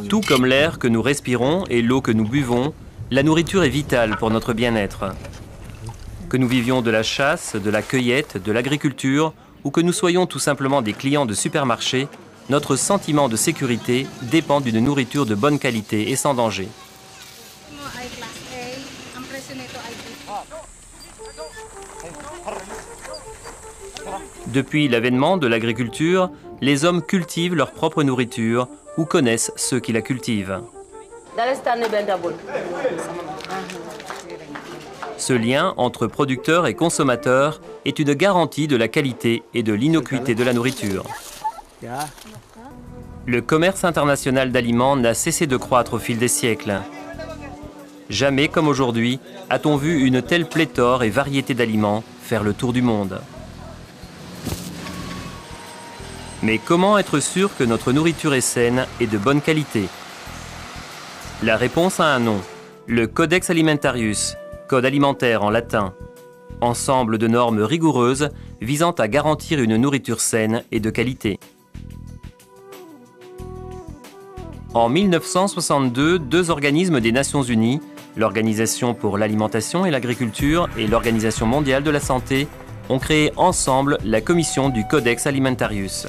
Tout comme l'air que nous respirons et l'eau que nous buvons, la nourriture est vitale pour notre bien-être. Que nous vivions de la chasse, de la cueillette, de l'agriculture, ou que nous soyons tout simplement des clients de supermarchés, notre sentiment de sécurité dépend d'une nourriture de bonne qualité et sans danger. Depuis l'avènement de l'agriculture, les hommes cultivent leur propre nourriture ou connaissent ceux qui la cultivent. Ce lien entre producteurs et consommateurs est une garantie de la qualité et de l'innocuité de la nourriture. Le commerce international d'aliments n'a cessé de croître au fil des siècles. Jamais comme aujourd'hui a-t-on vu une telle pléthore et variété d'aliments faire le tour du monde. Mais comment être sûr que notre nourriture est saine et de bonne qualité? La réponse a un nom, le Codex Alimentarius, code alimentaire en latin. Ensemble de normes rigoureuses visant à garantir une nourriture saine et de qualité. En 1962, deux organismes des Nations Unies, l'Organisation pour l'alimentation et l'agriculture et l'Organisation mondiale de la santé, ont créé ensemble la commission du Codex Alimentarius.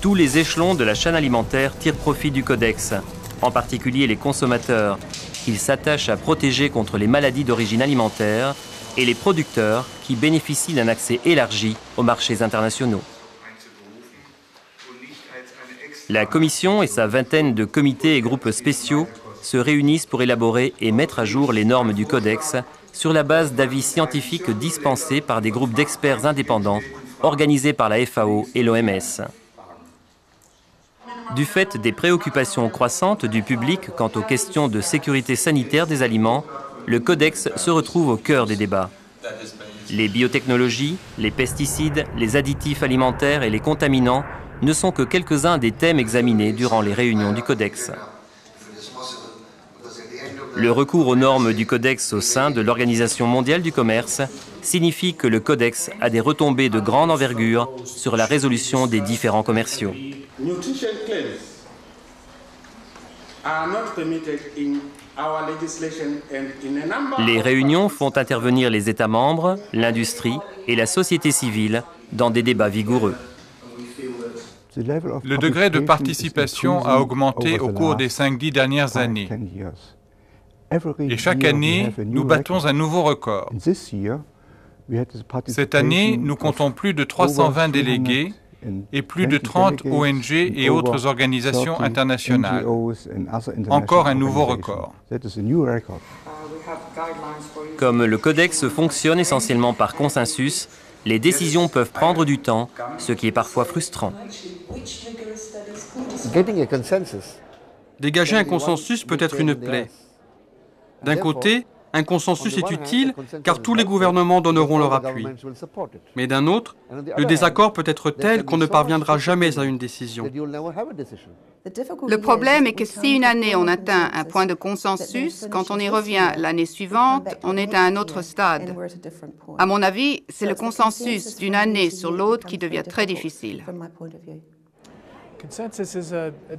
Tous les échelons de la chaîne alimentaire tirent profit du Codex, en particulier les consommateurs, qu'ils s'attachent à protéger contre les maladies d'origine alimentaire, et les producteurs qui bénéficient d'un accès élargi aux marchés internationaux. La Commission et sa vingtaine de comités et groupes spéciaux se réunissent pour élaborer et mettre à jour les normes du Codex sur la base d'avis scientifiques dispensés par des groupes d'experts indépendants organisés par la FAO et l'OMS. Du fait des préoccupations croissantes du public quant aux questions de sécurité sanitaire des aliments, le Codex se retrouve au cœur des débats. Les biotechnologies, les pesticides, les additifs alimentaires et les contaminants ne sont que quelques-uns des thèmes examinés durant les réunions du Codex. Le recours aux normes du Codex au sein de l'Organisation mondiale du commerce signifie que le Codex a des retombées de grande envergure sur la résolution des différends commerciaux. Les réunions font intervenir les États membres, l'industrie et la société civile dans des débats vigoureux. Le degré de participation a augmenté au cours des 5-10 dernières années. Et chaque année, nous battons un nouveau record. Cette année, nous comptons plus de 320 délégués et plus de 30 ONG et autres organisations internationales. Encore un nouveau record. Comme le Codex fonctionne essentiellement par consensus, les décisions peuvent prendre du temps, ce qui est parfois frustrant. Dégager un consensus peut être une plaie. D'un côté, un consensus est utile car tous les gouvernements donneront leur appui. Mais d'un autre, le désaccord peut être tel qu'on ne parviendra jamais à une décision. Le problème est que si une année on atteint un point de consensus, quand on y revient l'année suivante, on est à un autre stade. À mon avis, c'est le consensus d'une année sur l'autre qui devient très difficile.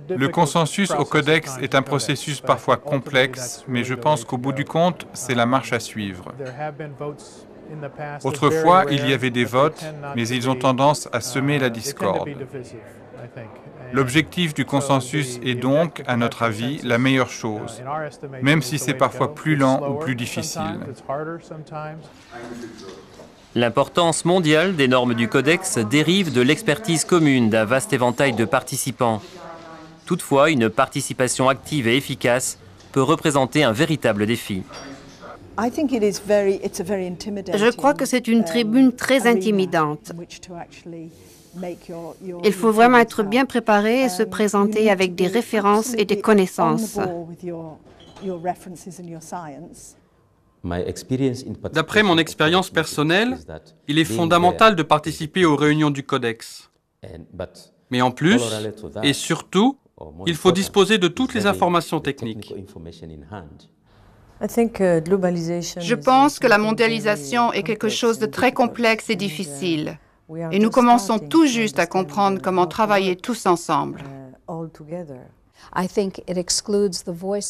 Le consensus au Codex est un processus parfois complexe, mais je pense qu'au bout du compte, c'est la marche à suivre. Autrefois, il y avait des votes, mais ils ont tendance à semer la discorde. L'objectif du consensus est donc, à notre avis, la meilleure chose, même si c'est parfois plus lent ou plus difficile. L'importance mondiale des normes du Codex dérive de l'expertise commune d'un vaste éventail de participants. Toutefois, une participation active et efficace peut représenter un véritable défi. Je crois que c'est une tribune très intimidante. Il faut vraiment être bien préparé et se présenter avec des références et des connaissances. D'après mon expérience personnelle, il est fondamental de participer aux réunions du Codex. Mais en plus, et surtout, il faut disposer de toutes les informations techniques. Je pense que la mondialisation est quelque chose de très complexe et difficile. Et nous commençons tout juste à comprendre comment travailler tous ensemble.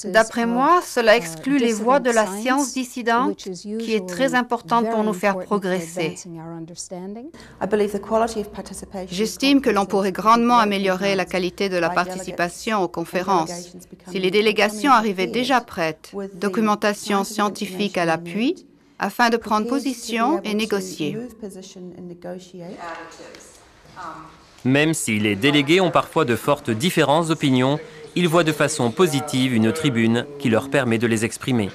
D'après moi, cela exclut les voix de la science dissidente, qui est très importante pour nous faire progresser. J'estime que l'on pourrait grandement améliorer la qualité de la participation aux conférences si les délégations arrivaient déjà prêtes, documentation scientifique à l'appui, afin de prendre position et négocier. Même si les délégués ont parfois de fortes différences d'opinion, ils voient de façon positive une tribune qui leur permet de les exprimer.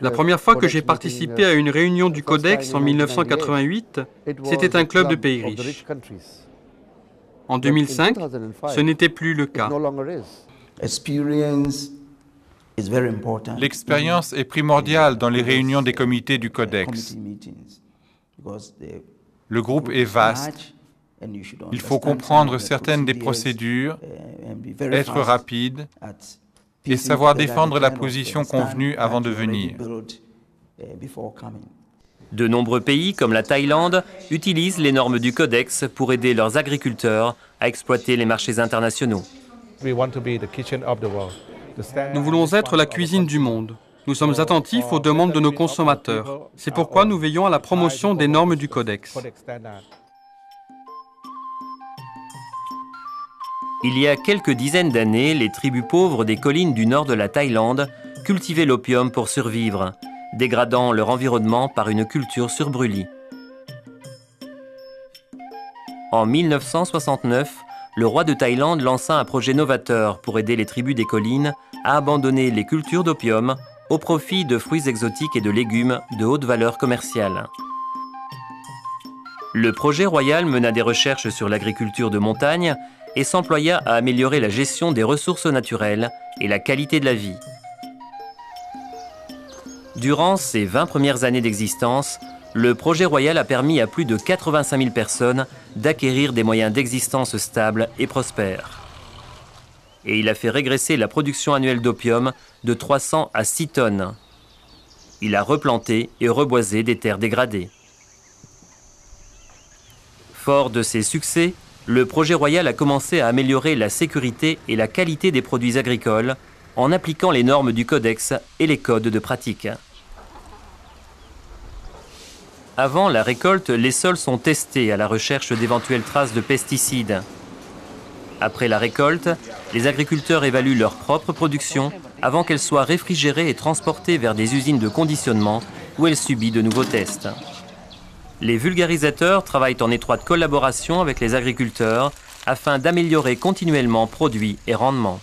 La première fois que j'ai participé à une réunion du Codex en 1988, c'était un club de pays riches. En 2005, ce n'était plus le cas. L'expérience est primordiale dans les réunions des comités du Codex. Le groupe est vaste. Il faut comprendre certaines des procédures, être rapide et savoir défendre la position convenue avant de venir. De nombreux pays, comme la Thaïlande, utilisent les normes du Codex pour aider leurs agriculteurs à exploiter les marchés internationaux. Nous voulons être la cuisine du monde. Nous sommes attentifs aux demandes de nos consommateurs. C'est pourquoi nous veillons à la promotion des normes du Codex. Il y a quelques dizaines d'années, les tribus pauvres des collines du nord de la Thaïlande cultivaient l'opium pour survivre, dégradant leur environnement par une culture sur brûlis. En 1969, le roi de Thaïlande lança un projet novateur pour aider les tribus des collines à abandonner les cultures d'opium au profit de fruits exotiques et de légumes de haute valeur commerciale. Le projet royal mena des recherches sur l'agriculture de montagne et s'employa à améliorer la gestion des ressources naturelles et la qualité de la vie. Durant ses 20 premières années d'existence, le projet royal a permis à plus de 85 000 personnes d'acquérir des moyens d'existence stables et prospères. Et il a fait régresser la production annuelle d'opium de 300 à 6 tonnes. Il a replanté et reboisé des terres dégradées. Fort de ses succès, le projet royal a commencé à améliorer la sécurité et la qualité des produits agricoles en appliquant les normes du Codex et les codes de pratique. Avant la récolte, les sols sont testés à la recherche d'éventuelles traces de pesticides. Après la récolte, les agriculteurs évaluent leur propre production avant qu'elle soit réfrigérée et transportée vers des usines de conditionnement où elle subit de nouveaux tests. Les vulgarisateurs travaillent en étroite collaboration avec les agriculteurs afin d'améliorer continuellement produits et rendements.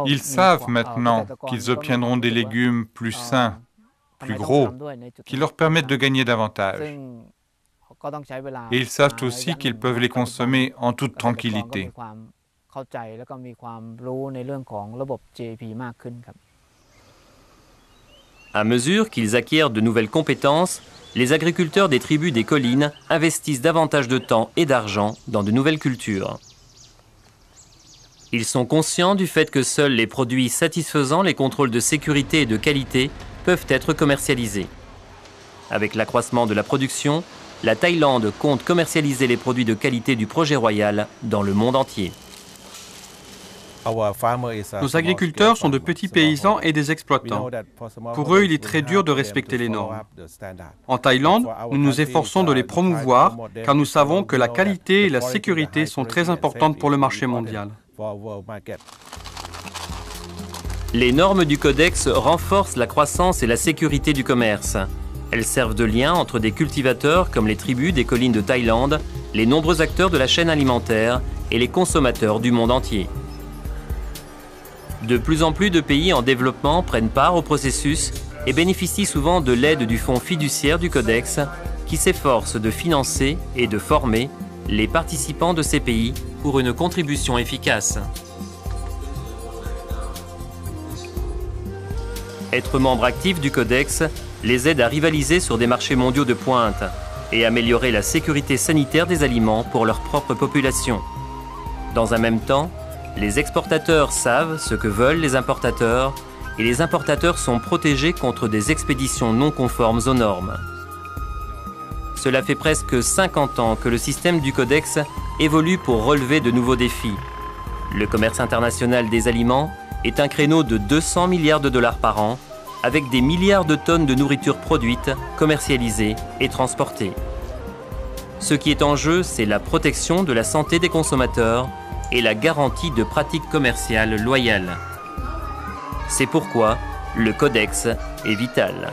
Ils savent maintenant qu'ils obtiendront des légumes plus sains, plus gros, qui leur permettent de gagner davantage. Et ils savent aussi qu'ils peuvent les consommer en toute tranquillité. À mesure qu'ils acquièrent de nouvelles compétences, les agriculteurs des tribus des collines investissent davantage de temps et d'argent dans de nouvelles cultures. Ils sont conscients du fait que seuls les produits satisfaisant les contrôles de sécurité et de qualité peuvent être commercialisés. Avec l'accroissement de la production, la Thaïlande compte commercialiser les produits de qualité du projet royal dans le monde entier. Nos agriculteurs sont de petits paysans et des exploitants. Pour eux, il est très dur de respecter les normes. En Thaïlande, nous nous efforçons de les promouvoir car nous savons que la qualité et la sécurité sont très importantes pour le marché mondial. Les normes du Codex renforcent la croissance et la sécurité du commerce. Elles servent de lien entre des cultivateurs comme les tribus des collines de Thaïlande, les nombreux acteurs de la chaîne alimentaire et les consommateurs du monde entier. De plus en plus de pays en développement prennent part au processus et bénéficient souvent de l'aide du fonds fiduciaire du Codex qui s'efforce de financer et de former les participants de ces pays pour une contribution efficace. Être membre actif du Codex les aide à rivaliser sur des marchés mondiaux de pointe et améliorer la sécurité sanitaire des aliments pour leur propre population. Dans un même temps, les exportateurs savent ce que veulent les importateurs et les importateurs sont protégés contre des expéditions non conformes aux normes. Cela fait presque 50 ans que le système du Codex évolue pour relever de nouveaux défis. Le commerce international des aliments est un créneau de 200 milliards de dollars par an, avec des milliards de tonnes de nourriture produite, commercialisée et transportée. Ce qui est en jeu, c'est la protection de la santé des consommateurs et la garantie de pratiques commerciales loyales. C'est pourquoi le Codex est vital.